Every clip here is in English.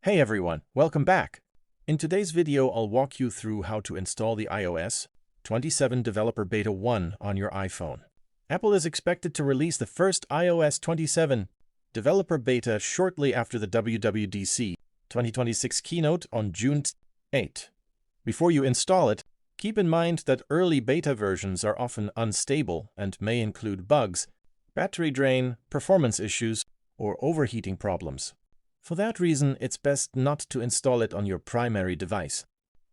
Hey everyone, welcome back. In today's video, I'll walk you through how to install the iOS 27 Developer Beta 1 on your iPhone. Apple is expected to release the first iOS 27 Developer Beta shortly after the WWDC 2026 keynote on June 8. Before you install it, keep in mind that early beta versions are often unstable and may include bugs, battery drain, performance issues, or overheating problems. For that reason, it's best not to install it on your primary device.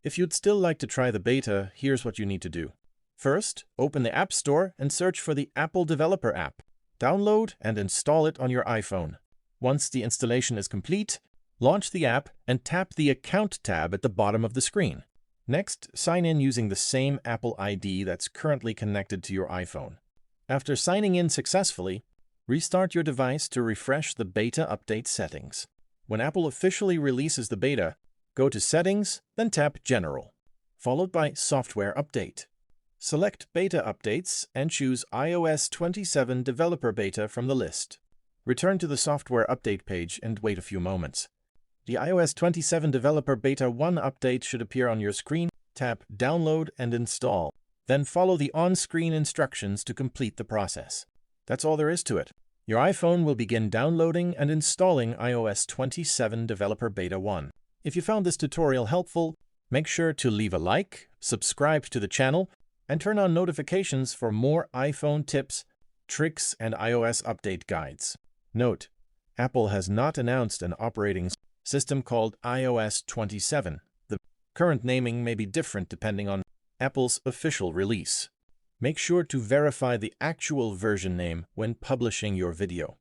If you'd still like to try the beta, here's what you need to do. First, open the App Store and search for the Apple Developer app. Download and install it on your iPhone. Once the installation is complete, launch the app and tap the Account tab at the bottom of the screen. Next, sign in using the same Apple ID that's currently connected to your iPhone. After signing in successfully, restart your device to refresh the beta update settings. When Apple officially releases the beta, go to Settings, then tap General, followed by Software Update. Select Beta Updates and choose iOS 27 Developer Beta from the list. Return to the Software Update page and wait a few moments. The iOS 27 Developer Beta 1 update should appear on your screen. Tap Download and Install. Then follow the on-screen instructions to complete the process. That's all there is to it. Your iPhone will begin downloading and installing iOS 27 Developer Beta 1. If you found this tutorial helpful, make sure to leave a like, subscribe to the channel, and turn on notifications for more iPhone tips, tricks, and iOS update guides. Note: Apple has not announced an operating system called iOS 27. The current naming may be different depending on Apple's official release. Make sure to verify the actual version name when publishing your video.